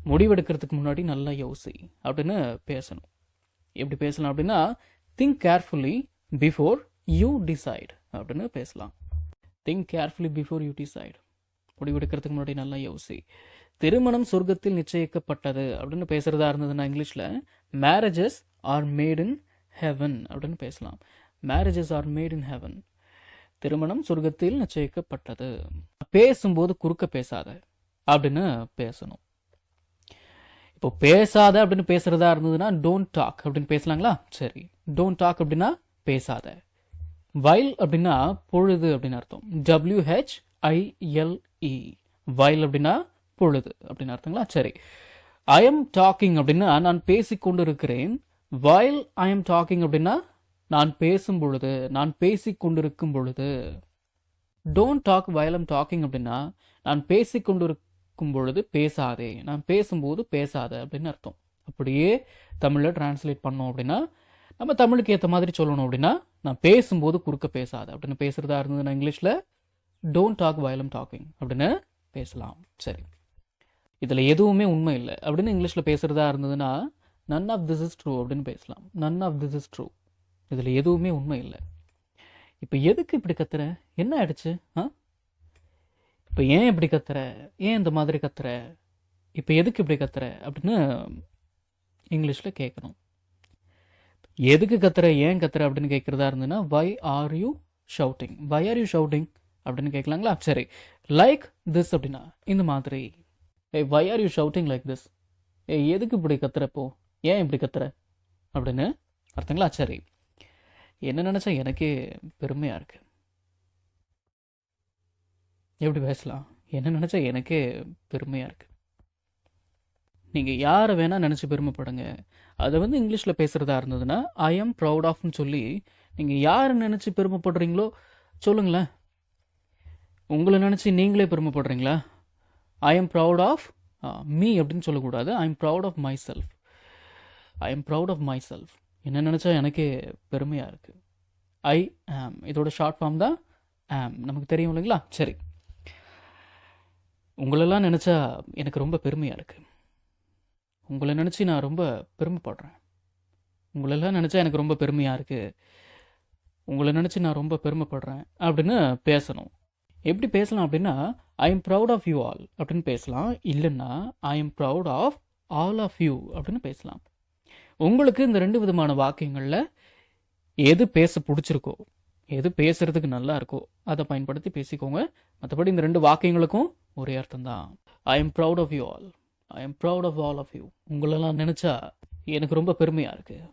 முடிவெடுக்கிறதுக்கு முன்னாடி நல்லா யோசி அப்படின்னு பேசணும். எப்படி பேசலாம் அப்படின்னா, think carefully before you decide அப்படின்னு பேசலாம். Think carefully before you decide. முடிவெடுக்கிறதுக்கு முன்னாடி நல்லா யோசி. திருமணம் சொர்க்கத்தில் நிச்சயிக்கப்பட்டது அப்படின்னு பேசுறதா இருந்ததுன்னா இங்கிலீஷ்ல marriages R made in heaven அப்படின்னு பேசலாம். Marriages R made in heaven. திருமணம் சொர்க்கத்தில் நிச்சயிக்கப்பட்டது. பேசும்போது குறுக்க பேசாத அப்படின்னு பேசணும். இப்போ பேசாத அப்படின்னு பேசுறதா இருந்ததுன்னா டோன்ட் டாக் அப்படின்னு பேசலாங்களா? சரி, டோன்ட் டாக் அப்படின்னா பேசாத. வைல் அப்படின்னா பொழுது அப்படின்னு அர்த்தம். WHILE. வைல் அப்படின்னா பொழுது அப்படின்னு அர்த்தங்களா? சரி, ஐ எம் டாக்கிங் அப்படின்னா நான் பேசிக்கொண்டு இருக்கிறேன். வைல் ஐ எம் டாக்கிங் அப்படின்னா நான் பேசும் பொழுது, நான் பேசிக்கொண்டிருக்கும் பொழுது. Don't talk while I'm talking அப்படின்னா நான் பேசிக்கொண்டிருக்கும் பொழுது பேசாதே, நான் பேசும்போது பேசாத அப்படின்னு அர்த்தம். அப்படியே தமிழில் டிரான்ஸ்லேட் பண்ணோம் அப்படின்னா நம்ம தமிழுக்கு ஏற்ற மாதிரி சொல்லணும். அப்படின்னா நான் பேசும்போது குறுக்க பேசாத அப்படின்னு பேசுறதா இருந்ததுன்னா இங்கிலீஷில் don't talk while I'm talking அப்படின்னு பேசலாம். சரி, இதில் எதுவுமே உண்மை இல்லை அப்படின்னு இங்கிலீஷில் பேசுறதா இருந்ததுன்னா none of this is true அப்படின்னு பேசலாம். None of this is true. இதில் எதுவுமே உண்மை இல்லை. இப்போ எதுக்கு இப்படி கத்துற? என்ன ஆயிடுச்சு? இப்போ ஏன் இப்படி கத்துற? ஏன் இந்த மாதிரி கத்துற? இப்போ எதுக்கு இப்படி கத்துற அப்படின்னு இங்கிலீஷில் கேட்கணும். எதுக்கு கத்துற, ஏன் கத்துற அப்படின்னு கேட்குறதா இருந்ததுன்னா why are you shouting, why are you shouting அப்படின்னு கேட்கலாங்களா? சரி, லைக் திஸ் அப்படின்னா இந்த மாதிரி. Why are you shouting like this? எதுக்கு இப்படி கத்துறப்போ, ஏன் இப்படி கத்துற அப்படின்னு அர்த்தங்களா? சரி, என்ன நினச்சா எனக்கே பெருமையாக இருக்கு. எப்படி பேசலாம்? என்ன நினச்சா எனக்கே பெருமையாக இருக்கு. நீங்கள் யாரை வேணால் நினச்சி பெருமைப்படுங்க. அதை இங்கிலீஷில் பேசுகிறதா இருந்ததுன்னா ஐ எம் ப்ரவுட் ஆஃப்னு சொல்லி நீங்கள் யாரை நினச்சி பெருமைப்படுறீங்களோ சொல்லுங்களேன். உங்களை நினச்சி நீங்களே பெருமைப்படுறீங்களா? I am proud of me அப்படின்னு சொல்லக்கூடாது. I am proud of myself. I am proud of myself. என்ன நினச்சா எனக்கே பெருமையாக இருக்குது. ஐ ஆம், இதோட ஷார்ட் ஃபார்ம் தான் ஆம். நமக்கு தெரியும் இல்லைங்களா? சரி, உங்களெல்லாம் நினச்சா எனக்கு ரொம்ப பெருமையாக இருக்குது. உங்களை நினச்சி நான் ரொம்ப பெருமைப்படுறேன். உங்களெல்லாம் நினச்சா எனக்கு ரொம்ப பெருமையாக இருக்குது. உங்களை நினச்சி நான் ரொம்ப பெருமைப்படுறேன் அப்படின்னு பேசணும். எப்படி பேசலாம் அப்படின்னா I am proud of you all அப்படின்னு பேசலாம். இல்லைன்னா I am proud of all of you அப்படின்னு பேசலாம். உங்களுக்கு இந்த 2 விதமான வாக்கியங்களில் எது பேச பிடிச்சிருக்கோ, எது பேசுறதுக்கு நல்லா இருக்கோ அதை பயன்படுத்தி பேசிக்கோங்க. மற்றபடி இந்த 2 வாக்கியங்களுக்கும் ஒரே அர்த்தம் தான். I am proud of you all, I am proud of all of you. உங்களெல்லாம் நினச்சா எனக்கு ரொம்ப பெருமையாக இருக்குது.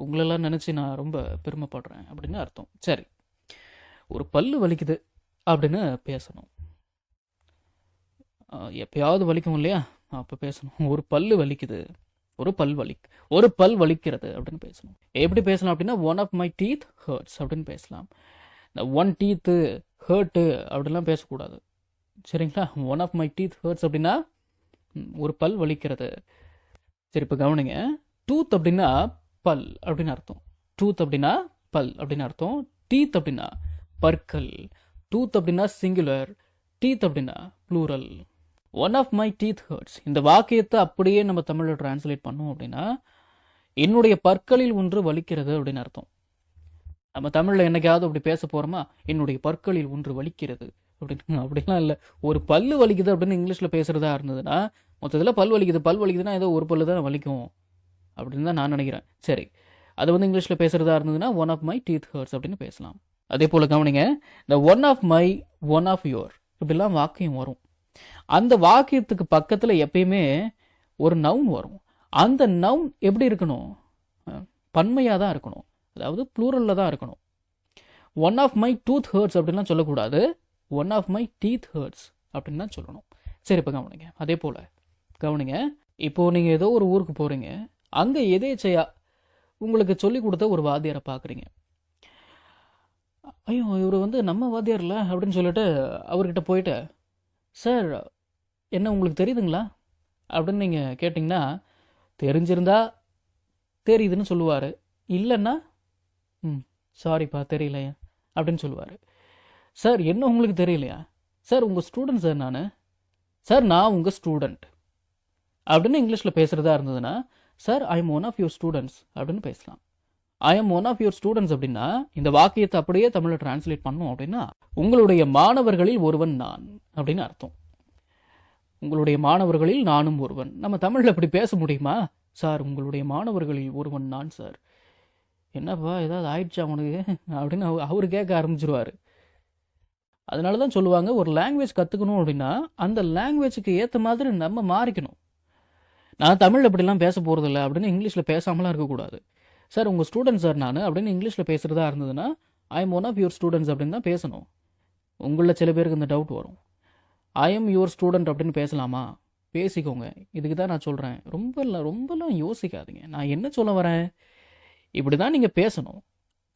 உங்களெல்லாம் நினச்சி நான் ரொம்ப பெருமைப்படுறேன் அப்படின்னு அர்த்தம். சரி, ஒரு பல்லு வலிக்குது அப்படின்னு பேசணும். எப்பயாவது வலிக்கும் இல்லையா, அப்போ பேசணும். ஒரு பல்லு வலிக்குது, ஒரு பல் வலிக்கிறது அப்படின்னு பேசணும். எப்படி பேசலாம் அப்படின்னா one of my teeth hurts அப்படின்னு பேசலாம். இந்த ஒன் டீத்து ஹர்ட்டு அப்படிலாம் பேசக்கூடாது. சரிங்களா? One of my teeth hurts அப்படின்னா ஒரு பல் வலிக்கிறது. சரி, இப்போ கவனிங்க. டூத் அப்படின்னா பல் அப்படின்னு அர்த்தம். டூத் அப்படின்னா பல் அப்படின்னு அர்த்தம். டீத் அப்படின்னா பற்கள். டூத் அப்படின்னா சிங்குலர், டீத் அப்படின்னா plural. One of my teeth hurts இந்த வாக்கியத்தை அப்படியே நம்ம தமிழில் டிரான்ஸ்லேட் பண்ணோம் அப்படின்னா என்னுடைய பற்களில் ஒன்று வலிக்கிறது அப்படின்னு அர்த்தம். நம்ம தமிழில் என்னைக்காவது அப்படி பேச போகிறோமா? என்னுடைய பற்களில் ஒன்று வலிக்கிறது அப்படின்னு. அப்படிலாம் இல்லை. ஒரு பல்லு வலிக்குது அப்படின்னு இங்கிலீஷில் பேசுகிறதா இருந்ததுன்னா மொத்தத்தில் பல் வலிக்குதுன்னா ஏதோ ஒரு பல்லு தான் வலிக்கும் அப்படின்னு தான் நான் நினைக்கிறேன். சரி, அது இங்கிலீஷில் பேசுகிறதா இருந்ததுன்னா one of my teeth hurts அப்படின்னு பேசலாம். அதே போல் கவனிங்க, இந்த one of my, one of your இப்படிலாம் வாக்கியம் வரும். அந்த வாக்கியத்துக்கு பக்கத்தில் எப்பயுமே ஒரு நவுன் வரும். அந்த நவுன் எப்படி இருக்கணும்? பன்மையாக தான் இருக்கணும், அதாவது ப்ளூரலில் தான் இருக்கணும். One of my tooth hurts அப்படின்லாம் சொல்லக்கூடாது. One of my teeth hurts அப்படின்னு தான் சொல்லணும். சரி, இப்போ கவனிங்க. அதே போல் கவனிங்க, இப்போது நீங்கள் ஏதோ ஒரு ஊருக்கு போகிறீங்க. அங்கே எதேச்சையா உங்களுக்கு சொல்லி கொடுத்த ஒரு வாத்தியாரை பார்க்குறீங்க. ஐயோ, இவர் நம்ம வாத்தியார் இல்லை அப்படின்னு சொல்லிட்டு அவர்கிட்ட போயிட்டு, சார் என்ன உங்களுக்கு தெரியுதுங்களா அப்படின்னு நீங்கள் கேட்டிங்கன்னா தெரிஞ்சிருந்தா தெரியுதுன்னு சொல்லுவார். இல்லைன்னா சாரிப்பா தெரியலையா அப்படின்னு சொல்லுவார். சார் என்ன உங்களுக்கு தெரியலையா? சார் உங்கள் ஸ்டூடெண்ட் சார் நான். சார் நான் உங்கள் ஸ்டூடெண்ட். அப்படின்னு இங்கிலீஷில் பேசுகிறதா இருந்ததுன்னா sir I am one of your students அப்படின்னு பேசலாம். I am one of your students அப்படின்னா இந்த வாக்கியத்தை அப்படியே தமிழில் டிரான்ஸ்லேட் பண்ணோம் அப்படின்னா உங்களுடைய மாணவர்களில் ஒருவன் நான் அப்படின்னு அர்த்தம். உங்களுடைய மாணவர்களில் நானும் ஒருவன். நம்ம தமிழில் அப்படி பேச முடியுமா? சார் உங்களுடைய மாணவர்களில் ஒருவன் நான் சார். என்னப்பா ஏதாவது ஆயிடுச்சா அவனுக்கு அப்படின்னு அவர் கேட்க ஆரம்பிச்சிருவார். அதனால தான் சொல்லுவாங்க, ஒரு லாங்குவேஜ் கற்றுக்கணும் அப்படின்னா அந்த லாங்குவேஜுக்கு ஏற்ற மாதிரி நம்ம மாறிக்கணும். நான் தமிழ் அப்படிலாம் பேச போகிறதில்ல அப்படின்னு இங்கிலீஷில் பேசாமலாம் இருக்கக்கூடாது. சார் உங்கள் ஸ்டூடெண்ட் சார் நான் அப்படின்னு இங்கிலீஷில் பேசுகிறதா இருந்ததுன்னா I am one of your students அப்படின்னு தான் பேசணும். உங்களில் சில பேருக்கு இந்த டவுட் வரும், ஐ எம் யுவர் ஸ்டூடெண்ட் அப்படின்னு பேசலாமா? பேசிக்கோங்க. இதுக்கு தான் நான் சொல்கிறேன், ரொம்பலாம் யோசிக்காதீங்க. நான் என்ன சொல்ல வரேன், இப்படி தான் நீங்கள் பேசணும்,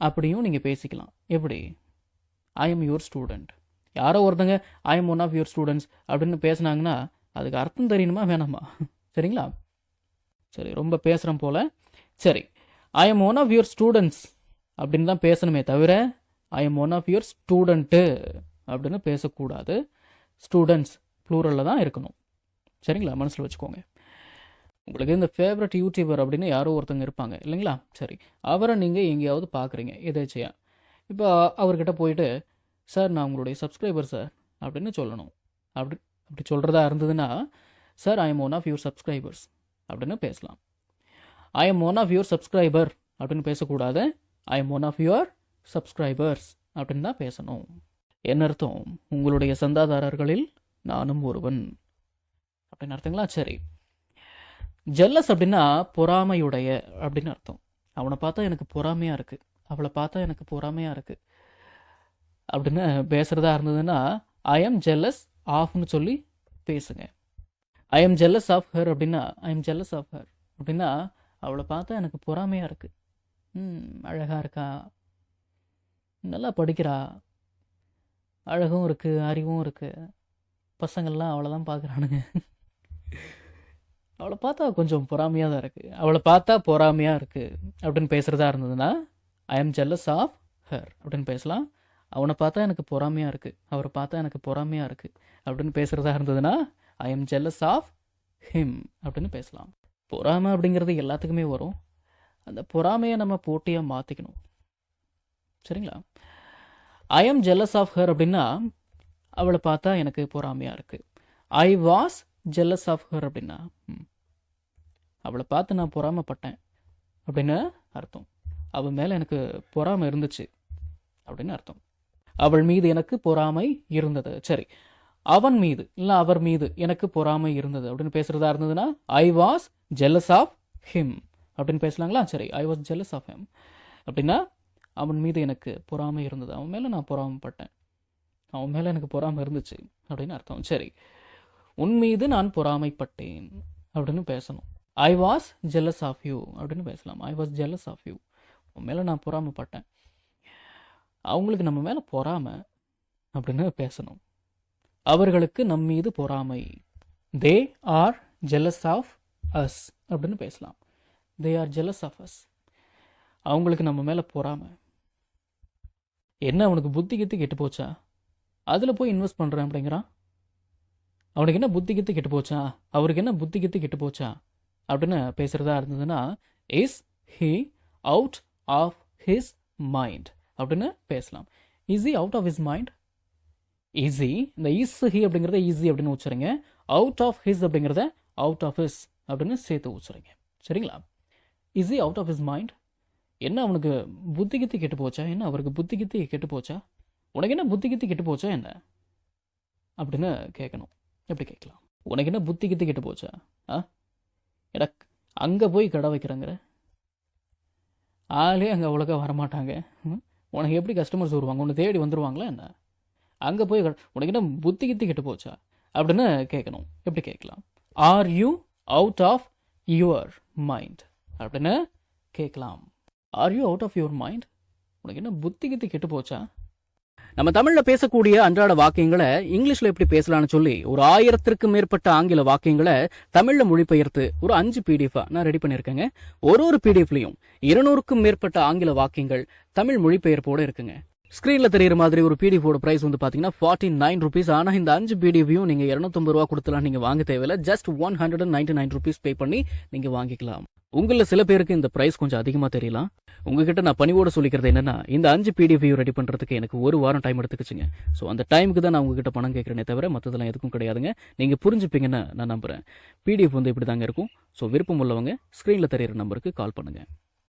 அப்படியும் நீங்கள் பேசிக்கலாம். எப்படி? I am your student. யாரோ ஒருத்தங்க I am one of your students அப்படின்னு பேசுனாங்கன்னா அதுக்கு அர்த்தம் தெரியணுமா வேணாமா? சரிங்களா? சரி, ரொம்ப பேசுகிறேன் போல். சரி, I am one of your students அப்படின்னு தான் பேசணுமே தவிர I am one of your student அப்படின்னு பேசக்கூடாது. ஸ்டூடெண்ட்ஸ் ப்ளூரலில் தான் இருக்கணும். சரிங்களா? மனசில் வச்சுக்கோங்க. உங்களுக்கு இந்த ஃபேவரட் யூடியூபர் அப்படின்னு யாரோ ஒருத்தங்க இருப்பாங்க இல்லைங்களா? சரி, அவரை நீங்கள் எங்கேயாவது பார்க்குறீங்க எதேச்சையா. இப்போ அவர்கிட்ட போயிட்டு சார் நான் உங்களுடைய சப்ஸ்கிரைபர் சார் அப்படின்னு சொல்லணும். அப்படி சொல்கிறதா இருந்ததுன்னா sir I am one of your subscribers அப்படின்னு பேசலாம். I am one of your subscriber அப்படின்னு பேசக்கூடாது. I am one of your subscribers அப்படின்னு தான் பேசணும். என்ன அர்த்தம்? உங்களுடைய சந்தாதாரர்களில் நானும் ஒருவன் அப்படின்னு அர்த்தங்களா? சரி, ஜெல்லஸ் அப்படின்னா பொறாமையுடைய அப்படின்னு அர்த்தம். அவனை பார்த்தா எனக்கு பொறாமையாக இருக்குது, அவளை பார்த்தா எனக்கு பொறாமையாக இருக்குது அப்படின்னு பேசுகிறதா இருந்ததுன்னா ஐ எம் ஜெல்லஸ் ஆஃப்னு சொல்லி பேசுங்க. I am jealous of her அப்படின்னா I am jealous of her அப்படின்னா அவளை பார்த்தா எனக்கு பொறாமையாக இருக்குது, அழகாக இருக்கா, நல்லா படிக்கிறா, அழகும் இருக்குது, அறிவும் இருக்குது, பசங்கள்லாம் அவளை தான் பார்க்குறானுங்க, அவளை பார்த்தா கொஞ்சம் பொறாமையாக தான் இருக்குது, அவளை பார்த்தா பொறாமையாக இருக்குது அப்படின்னு பேசுகிறதா இருந்ததுன்னா I am jealous of her அப்படின்னு பேசலாம். அவனை பார்த்தா எனக்கு பொறாமையாக இருக்குது, அவரை பார்த்தா எனக்கு பொறாமையாக இருக்குது அப்படின்னு பேசுகிறதா இருந்ததுன்னா I am jealous of him அப்படின்னு பேசலாம். பொறாமை அப்படிங்கிறது எல்லாத்துக்குமே வரும். அந்த பொறாமையை நம்ம போட்டியாக மாற்றிக்கணும். சரிங்களா? I am jealous of her அப்படின்னா அவளை பார்த்தா எனக்கு பொறாமையாக இருக்குது. I was jealous of her அப்படின்னா அவளை பார்த்து நான் பொறாமைப்பட்டேன் அப்படின்னு அர்த்தம். அவள் மேலே எனக்கு பொறாமை இருந்துச்சு அப்படின்னு அர்த்தம். அவள் மீது எனக்கு பொறாமை இருந்தது. சரி, அவன் மீது இல்லை அவர் மீது எனக்கு பொறாமை இருந்தது அப்படின்னு பேசுகிறதா இருந்ததுன்னா I was jealous of him அப்படின்னு பேசலாங்களா? சரி, I was jealous of him அப்படின்னா அவன் மீது எனக்கு பொறாமை இருந்தது, அவன் மேலே நான் பொறாமைப்பட்டேன், அவன் மேலே எனக்கு பொறாமை இருந்துச்சு அப்படின்னு அர்த்தம். சரி, உன் மீது நான் பொறாமைப்பட்டேன் அப்படின்னு பேசணும். I was jealous of you அப்படின்னு பேசலாம். I was jealous of you, உன் மேலே நான் பொறாமைப்பட்டேன். அவங்களுக்கு நம்ம மேலே பொறாமை அப்படின்னு பேசணும். அவர்களுக்கு நம் மீது பொறாமை. They are jealous of us அப்படின்னு பேசலாம். They are jealous of us, அவங்களுக்கு நம்ம மேலே பொறாமை. என்ன அவனுக்கு புத்தி கித்து கெட்டு போச்சா, அதில் போய் இன்வெஸ்ட் பண்ணுறேன் அப்படிங்கிறான். அவனுக்கு என்ன புத்தி கித்து கெட்டு போச்சா, அவருக்கு என்ன புத்தி கித்து கெட்டு போச்சா அப்படின்னு பேசுகிறதா இருந்ததுன்னா is he out of his mind அப்படின்னு பேசலாம். Is he out of his mind? Is he, இந்த இஸ் ஹி அப்படிங்கிறத ஈஸி அப்படின்னு உச்சரிங்க. அவுட் ஆஃப் ஹிஸ் அப்படிங்கிறத அவுட் ஆஃப் ஹிஸ் அப்படின்னு சேர்த்து உச்சரிங்க. சரிங்களா? Is he out of his mind? என்ன அவனுக்கு புத்தி கித்தி கெட்டு போச்சா, என்ன அவருக்கு புத்தி கித்தி கெட்டு போச்சா, உனக்கு என்ன புத்தி கித்தி கெட்டு போச்சா என்ன அப்படின்னு கேட்கணும். எப்படி கேட்கலாம்? உனக்கு என்ன புத்தி கித்தி கெட்டு போச்சா, எனக்கு அங்கே போய் கடை வைக்கிறேங்கிற ஆளே அங்கே அவ்வளோக்கா வரமாட்டாங்க, உனக்கு எப்படி கஸ்டமர்ஸ் வருவாங்க, உன்னை தேடி வந்துடுவாங்களா என்ன, அங்கே போய் உனக்கு என்ன புத்தி கித்தி கெட்டு போச்சா அப்படின்னு கேட்கணும். எப்படி கேட்கலாம்? Are you out of your mind அப்படின்னு கேட்கலாம். Are you out of your mind? உனக்கு என்ன புத்தி கித்தி கெட்டு போச்சா? நம்ம தமிழில் பேசக்கூடிய அன்றாட வாக்கியங்களை இங்கிலீஷில் எப்படி பேசலாம்னு சொல்லி ஒரு 1000க்கும் மேற்பட்ட ஆங்கில வாக்கியங்களை தமிழில் மொழிபெயர்த்து ஒரு 5 PDF நான் ரெடி பண்ணியிருக்கேங்க. ஒரு PDFலையும் 200க்கும் மேற்பட்ட ஆங்கில வாக்கியங்கள் தமிழ் மொழிபெயர்ப்போடு இருக்குங்க. ஸ்க்ரீனில் தெரியிற மாதிரி ஒரு பிடிஎஃபோட ப்ரைஸ் வந்து பார்த்தீங்கன்னா 49 ருபீஸ். ஆனால் இந்த 5 பிடிஎஃபையும் நீங்கள் 250 ரூபா கொடுத்துலாம் நீங்கள் வாங்க தேவையில்லை. ஜஸ்ட் 199 ருபீஸ் பே பண்ணி நீங்கள் வாங்கிக்கலாம். உங்களில் சில பேருக்கு இந்த ப்ரைஸ் கொஞ்சம் அதிகமாக தெரியலாம். உங்ககிட்ட நான் பணிவோட சொல்லிக்கிறது என்னன்னா, இந்த 5 பிடிஎஃபையும் ரெடி பண்ணுறதுக்கு எனக்கு 1 வாரம் டைம் எடுத்துக்கிச்சுங்க. ஸோ அந்த டைமுக்கு தான் நான் உங்ககிட்ட பணம் கேட்குறேனே தவிர மற்றதெல்லாம் எதுக்கும் கிடையாதுங்க. நீங்கள் புரிஞ்சுப்பீங்கன்னு நான் நம்புகிறேன். பிடிஎஃப் வந்து இப்படி தாங்க இருக்கும். ஸோ விருப்பம் உள்ளவங்க ஸ்க்ரீனில் தெரியிற நம்பருக்கு கால் பண்ணுங்கள்.